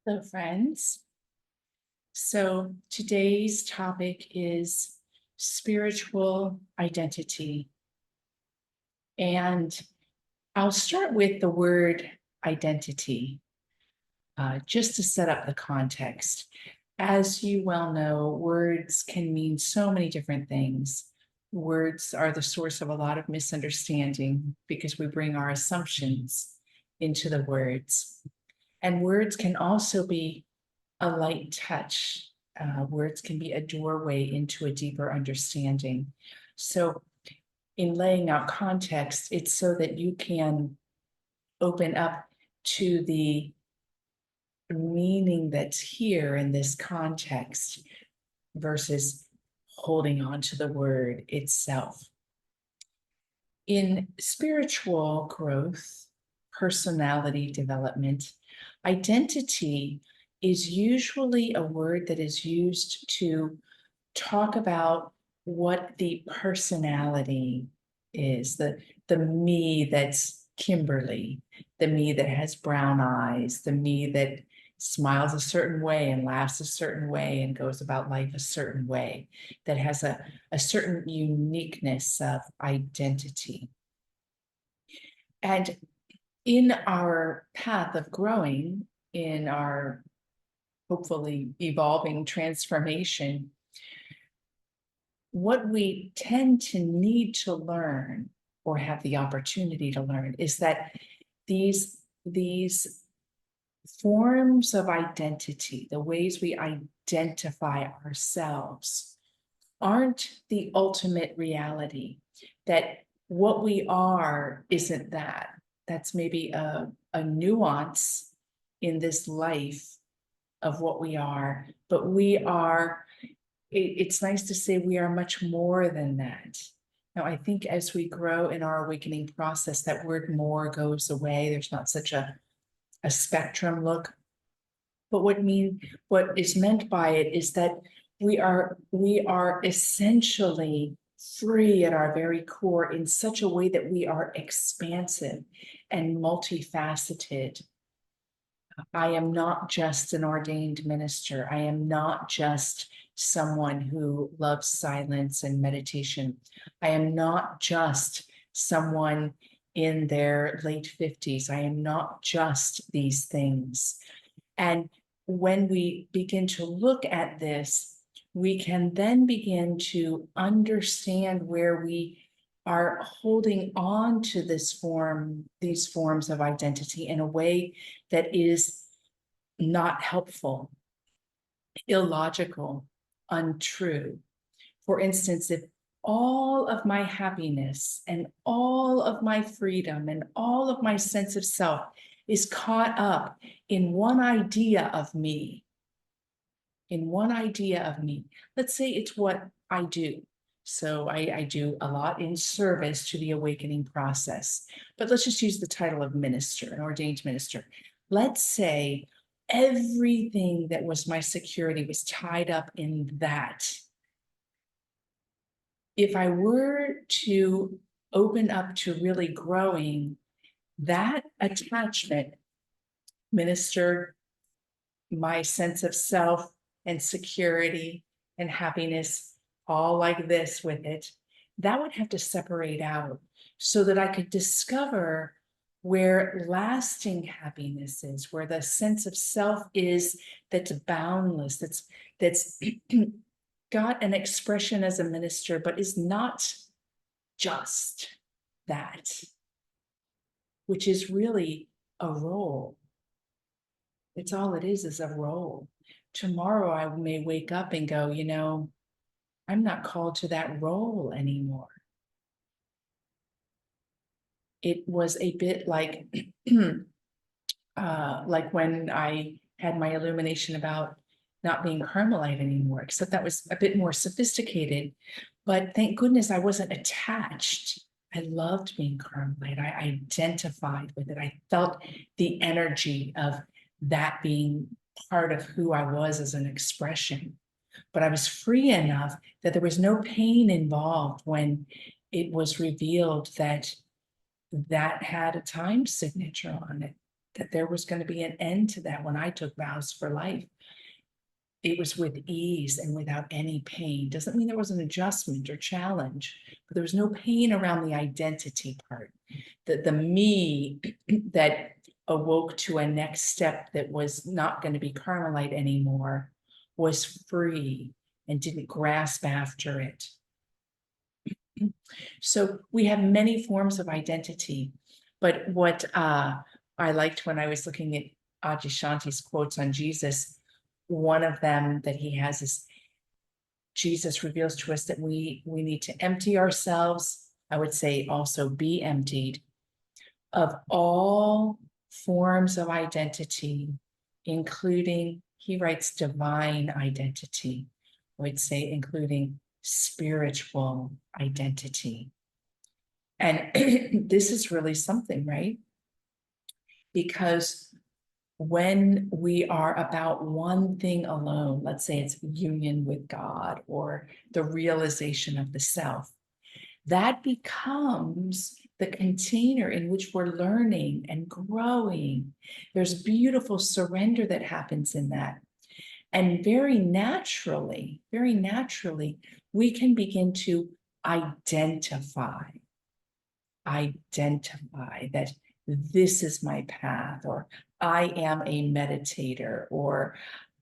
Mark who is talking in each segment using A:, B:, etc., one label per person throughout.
A: Hello, friends. So today's topic is spiritual identity. And I'll start with the word identity, just to set up the context. As you well know, words can mean so many different things. Words are the source of a lot of misunderstanding because we bring our assumptions into the words. And words can also be a light touch. Words can be a doorway into a deeper understanding. So, in laying out context, it's so that you can open up to the meaning that's here in this context versus holding on to the word itself. In spiritual growth, personality development, identity is usually a word that is used to talk about what the personality is, the me that's Kimberly, the me that has brown eyes, the me that smiles a certain way and laughs a certain way and goes about life a certain way, that has a certain uniqueness of identity. And in our path of growing, in our hopefully evolving transformation, what we tend to need to learn or have the opportunity to learn is that these forms of identity, the ways we identify ourselves, aren't the ultimate reality, that what we are isn't that. That's maybe a nuance in this life of what we are, but we are, it's nice to say we are much more than that. Now, I think as we grow in our awakening process, that word more goes away. There's not such a spectrum look. But what is meant by it is that we are essentially free at our very core in such a way that we are expansive and multifaceted. I am not just an ordained minister. I am not just someone who loves silence and meditation. I am not just someone in their late 50s. I am not just these things. And when we begin to look at this, we can then begin to understand where we are holding on to these forms of identity in a way that is not helpful, illogical, untrue. For instance, if all of my happiness and all of my freedom and all of my sense of self is caught up in one idea of me, let's say it's what I do. So I do a lot in service to the awakening process, but let's just use the title of minister, an ordained minister. Let's say everything that was my security was tied up in that. If I were to open up to really growing, that attachment, minister, my sense of self and security and happiness, all like this with it, that would have to separate out so that I could discover where lasting happiness is, where the sense of self is that's boundless, that's got an expression as a minister, but is not just that, which is really a role. It's all it is a role. Tomorrow I may wake up and go, I'm not called to that role anymore. It was a bit like when I had my illumination about not being Carmelite anymore, except that was a bit more sophisticated. But thank goodness I wasn't attached. I loved being Carmelite. I identified with it. I felt the energy of that being part of who I was as an expression. But I was free enough that there was no pain involved when it was revealed that that had a time signature on it. that there was going to be an end to that when I took vows for life. It was with ease and without any pain. Doesn't mean there was an adjustment or challenge, but there was no pain around the identity part. The me that awoke to a next step that was not going to be Carmelite anymore was free and didn't grasp after it. So we have many forms of identity, but what I liked when I was looking at Adyashanti's quotes on Jesus, one of them that he has is, Jesus reveals to us that we need to empty ourselves. I would say also be emptied of all forms of identity, including, he writes, divine identity. I would say including spiritual identity. And this is really something, right? Because when we are about one thing alone, let's say it's union with God or the realization of the self, that becomes the container in which we're learning and growing. There's beautiful surrender that happens in that. And very naturally, we can begin to identify that this is my path, or I am a meditator, or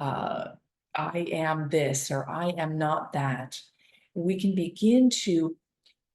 A: I am this, or I am not that. We can begin to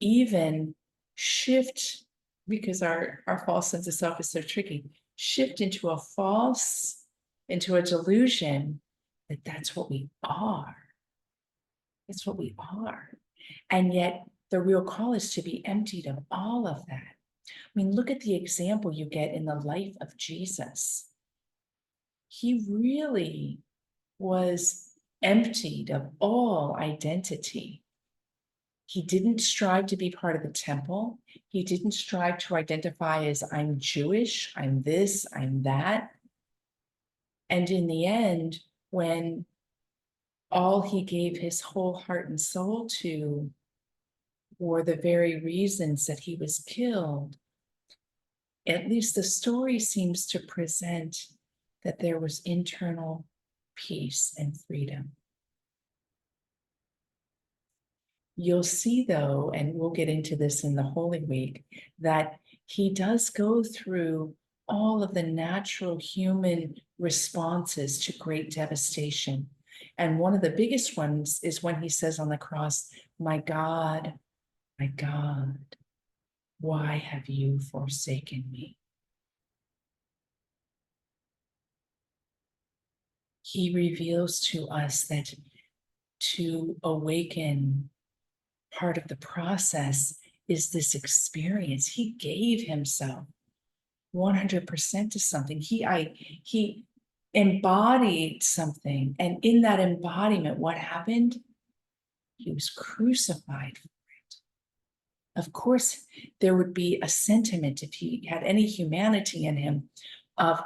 A: even shift, because our false sense of self is so tricky, shift into a delusion that that's what we are. It's what we are. And yet the real call is to be emptied of all of that. I mean, look at the example you get in the life of Jesus. He really was emptied of all identity. He didn't strive to be part of the temple. He didn't strive to identify as I'm Jewish, I'm this, I'm that. And in the end, when all he gave his whole heart and soul to were the very reasons that he was killed, at least the story seems to present that there was internal peace and freedom. You'll see, though, and we'll get into this in the Holy Week, that he does go through all of the natural human responses to great devastation. And one of the biggest ones is when he says on the cross, my God, why have you forsaken me? He reveals to us that to awaken, part of the process is this experience. He gave himself 100% to something. He embodied something. And in that embodiment, what happened? He was crucified for it. Of course, there would be a sentiment, if he had any humanity in him, of,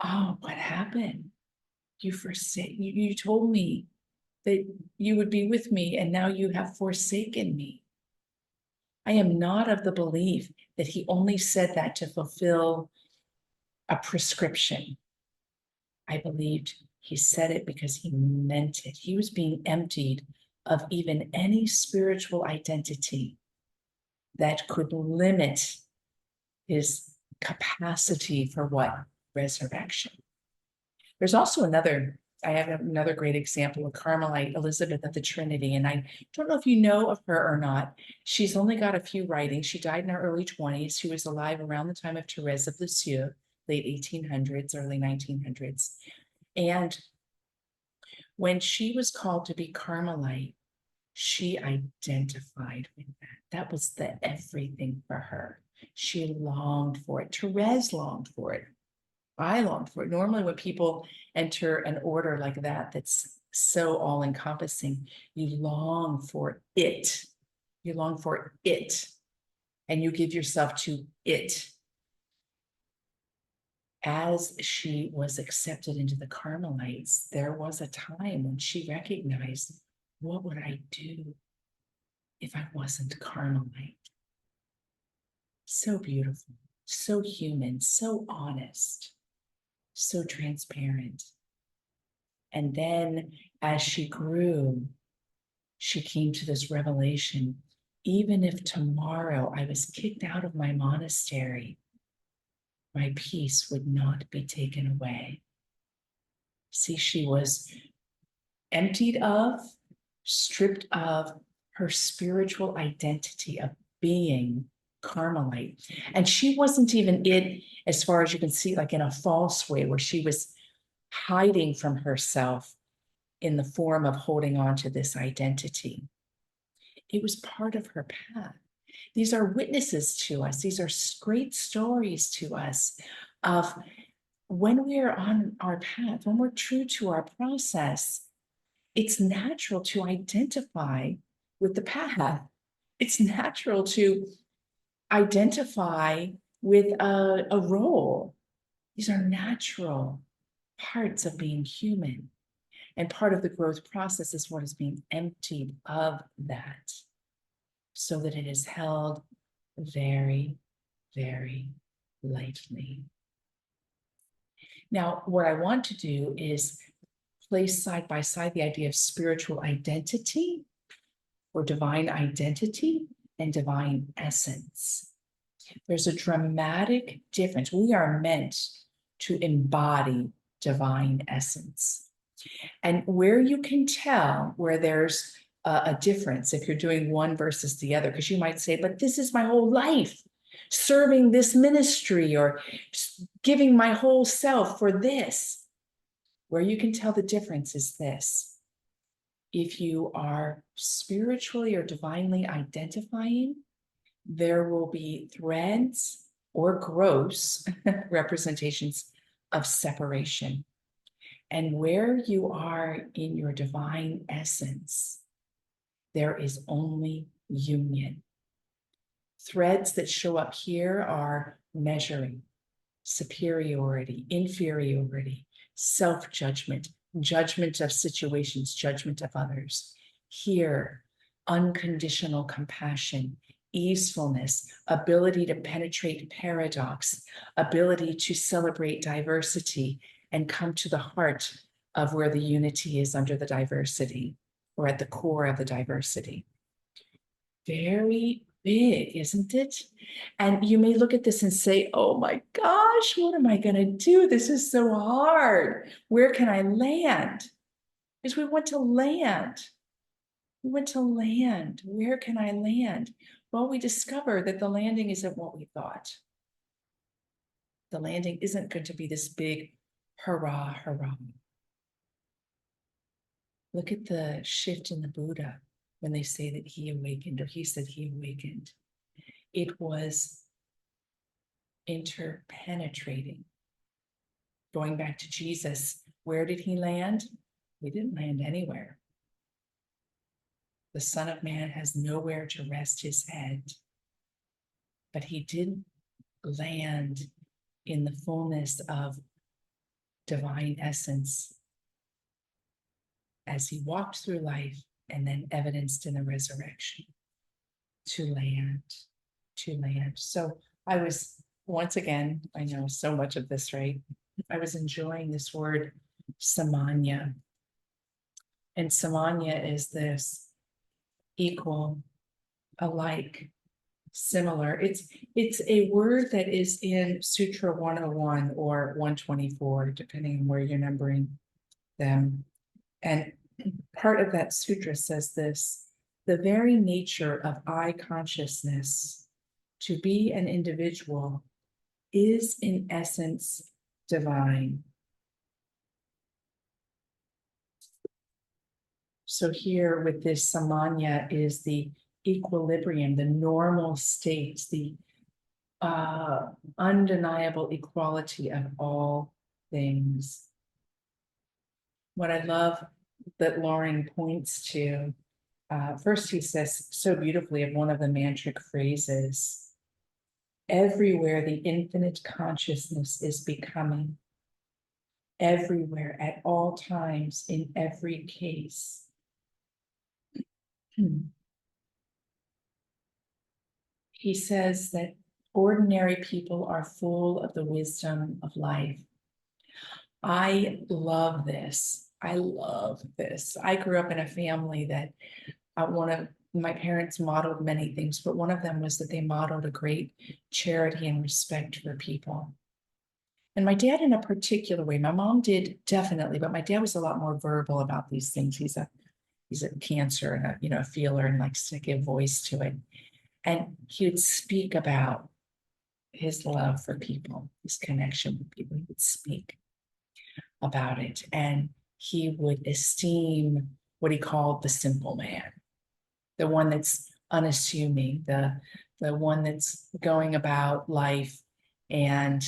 A: oh, what happened? You told me that you would be with me, and now you have forsaken me. I am not of the belief that he only said that to fulfill a prescription. I believed he said it because he meant it. He was being emptied of even any spiritual identity that could limit his capacity for what? Resurrection. There's also I have another great example of Carmelite Elizabeth of the Trinity, and I don't know if you know of her or not. She's only got a few writings. She died in her early 20s. She was alive around the time of Therese of Lisieux, late 1800s, early 1900s. And when she was called to be Carmelite, she identified with that. That was the everything for her. She longed for it. Therese longed for it. I longed for it. Normally, when people enter an order like that, that's so all-encompassing, you long for it. You long for it, and you give yourself to it. As she was accepted into the Carmelites, there was a time when she recognized, what would I do if I wasn't Carmelite? So beautiful. so human, so honest, so transparent. And then as she grew, she came to this revelation, even if tomorrow I was kicked out of my monastery, my peace would not be taken away. See, she was emptied of, stripped of her spiritual identity of being Carmelite. And she wasn't even it, as far as you can see, like in a false way, where she was hiding from herself in the form of holding on to this identity. It was part of her path. These are witnesses to us. These are great stories to us of when we're on our path, when we're true to our process, it's natural to identify with the path. It's natural to identify with a role. These are natural parts of being human. And part of the growth process is what is being emptied of that, so that it is held very, very lightly. Now, what I want to do is place side by side the idea of spiritual identity or divine identity and divine essence. There's a dramatic difference. We are meant to embody divine essence. And where you can tell where there's a difference if you're doing one versus the other, because you might say, but this is my whole life, serving this ministry or giving my whole self for this. Where you can tell the difference is this. If you are spiritually or divinely identifying, there will be threads or gross representations of separation. And where you are in your divine essence, there is only union. Threads that show up here are measuring, superiority, inferiority, self-judgment, judgment of situations, judgment of others. Here, unconditional compassion, easefulness, ability to penetrate paradox, ability to celebrate diversity and come to the heart of where the unity is under the diversity, or at the core of the diversity. Very big, isn't it? And you may look at this and say, oh my gosh, what am I going to do? This is so hard. Where can I land? Because we want to land. We want to land. Where can I land? Well, we discover that the landing isn't what we thought. The landing isn't going to be this big hurrah, hurrah. Look at the shift in the Buddha when they say that he awakened, or he said he awakened. It was interpenetrating. Going back to Jesus, where did he land? He didn't land anywhere. The Son of Man has nowhere to rest his head, but he did land in the fullness of divine essence as he walked through life and then evidenced in the resurrection to land. So I was, once again, I know so much of this, right? I was enjoying this word samanya. And samanya is this equal, alike, similar. It's a word that is in Sutra 101 or 124, depending on where you're numbering them. And part of that sutra says this: the very nature of I consciousness, to be an individual, is in essence divine. So here with this samanya is the equilibrium, the normal state, the undeniable equality of all things. What I love that Lauren points to, first he says so beautifully of one of the mantric phrases, everywhere the infinite consciousness is becoming, everywhere, at all times, in every case. He says that Ordinary people are full of the wisdom of life. I love this. I love this. I grew up in a family that one of my parents modeled many things, but one of them was that they modeled a great charity and respect for people. And my dad in a particular way, my mom did definitely, but my dad was a lot more verbal about these things. He's a cancer and a feeler and likes to give voice to it. And he would speak about his love for people, his connection with people. He would speak about it. And he would esteem what he called the simple man, the one that's unassuming, the one that's going about life and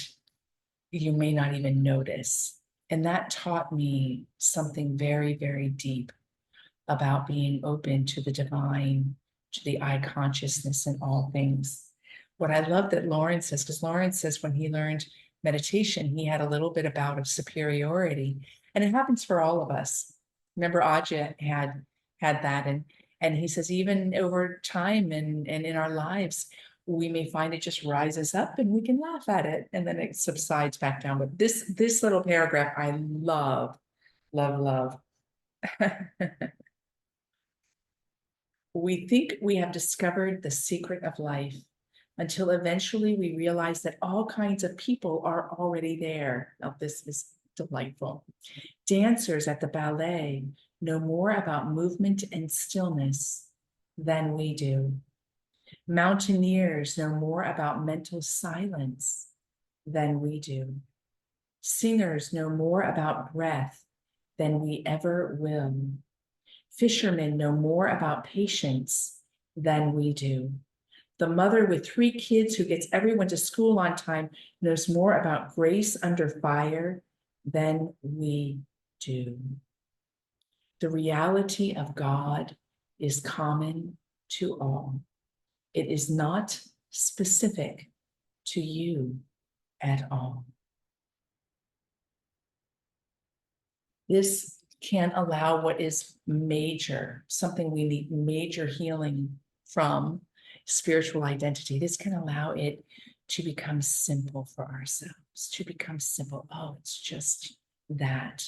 A: you may not even notice. And that taught me something very, very deep about being open to the divine, to the I consciousness in all things. What I love that Lawrence says, because Lawrence says when he learned meditation, he had a little bit of bout of superiority. And it happens for all of us. Remember, Aja had that. And he says, even over time and in our lives, we may find it just rises up and we can laugh at it and then it subsides back down. But this little paragraph, I love, love, love. We think we have discovered the secret of life until eventually we realize that all kinds of people are already there. Now, this is delightful. Dancers at the ballet know more about movement and stillness than we do. Mountaineers know more about mental silence than we do. Singers know more about breath than we ever will. Fishermen know more about patience than we do. The mother with 3 kids who gets everyone to school on time knows more about grace under fire than we do. The reality of God is common to all. It is not specific to you at all. This can allow what is major, something we need major healing from, spiritual identity. This can allow it to become simple for ourselves, to become simple. Oh, it's just that.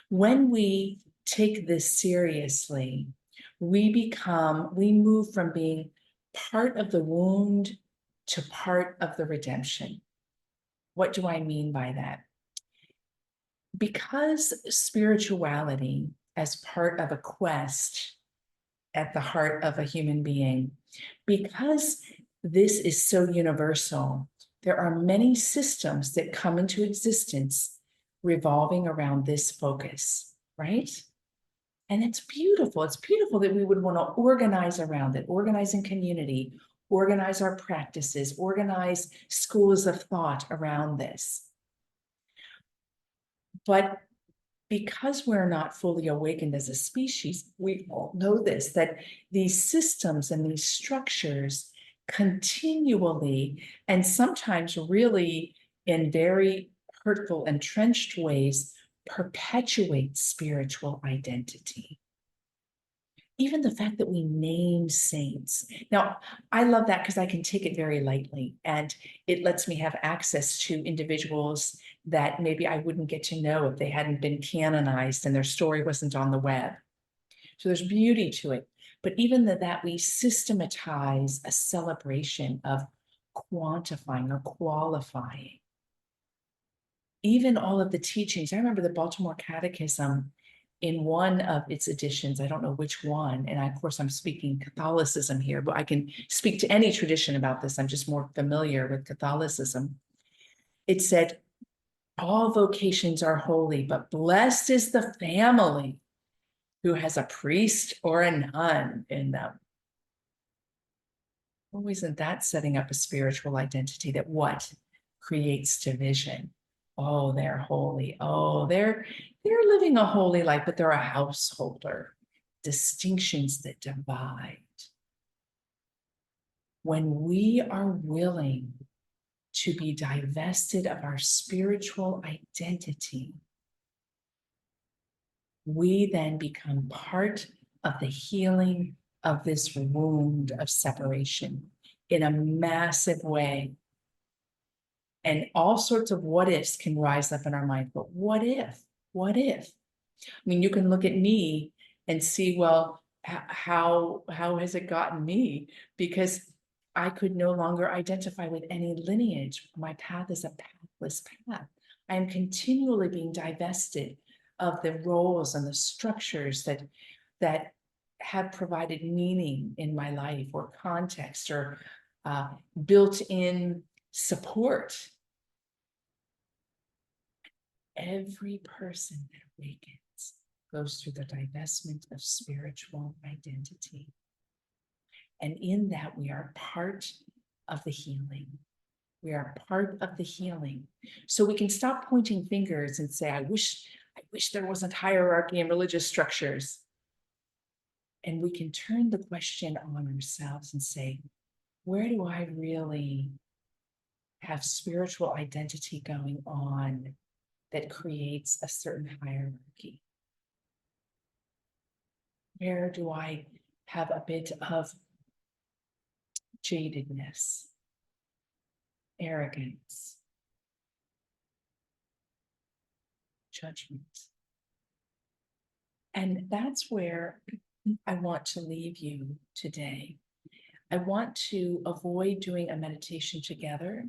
A: When we take this seriously, we move from being part of the wound to part of the redemption. What do I mean by that? Because spirituality as part of a quest at the heart of a human being, because this is so universal, there are many systems that come into existence revolving around this focus, right? And it's beautiful. It's beautiful that we would want to organize around it, organize in community, organize our practices, organize schools of thought around this. But because we're not fully awakened as a species, we all know this, that these systems and these structures continually, and sometimes really in very hurtful, entrenched ways, perpetuate spiritual identity. Even the fact that we name saints. Now, I love that because I can take it very lightly and it lets me have access to individuals that maybe I wouldn't get to know if they hadn't been canonized and their story wasn't on the web. So there's beauty to it. But even that we systematize a celebration of quantifying or qualifying. Even all of the teachings, I remember the Baltimore Catechism in one of its editions, I don't know which one, and of course I'm speaking Catholicism here, but I can speak to any tradition about this. I'm just more familiar with Catholicism. It said, all vocations are holy, but blessed is the family who has a priest or a nun in them. Oh, isn't that setting up a spiritual identity that what creates division? Oh, they're holy. Oh, they're living a holy life, but they're a householder. Distinctions that divide. When we are willing to be divested of our spiritual identity, we then become part of the healing of this wound of separation. in a massive way. And all sorts of what ifs can rise up in our mind. But what if? What if? I mean, you can look at me and see, well, how has it gotten me? Because I could no longer identify with any lineage. My path is a pathless path. I am continually being divested of the roles and the structures that have provided meaning in my life, or context, or built-in support. Every person that awakens goes through the divestment of spiritual identity. And in that, we are part of the healing. We are part of the healing. So we can stop pointing fingers and say, I wish there wasn't hierarchy in religious structures. And we can turn the question on ourselves and say, where do I really have spiritual identity going on that creates a certain hierarchy? Where do I have a bit of jadedness, arrogance, judgment? And that's where I want to leave you today. I want to avoid doing a meditation together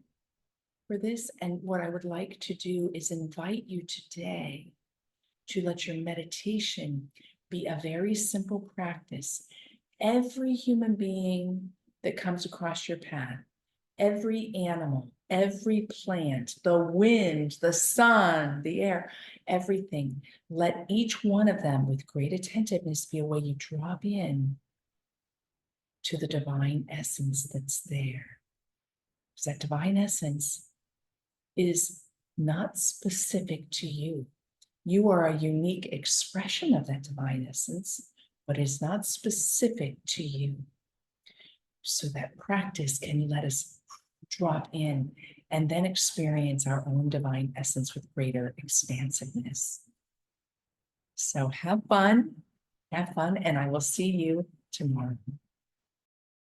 A: for this. And what I would like to do is invite you today to let your meditation be a very simple practice. Every human being that comes across your path, every animal, every plant, the wind, the sun, the air, everything, let each one of them with great attentiveness be a way you drop in to the divine essence that's there. Because that divine essence is not specific to you. You are a unique expression of that divine essence, but it's not specific to you. So that practice can let us drop in and then experience our own divine essence with greater expansiveness. So have fun, and I will see you tomorrow.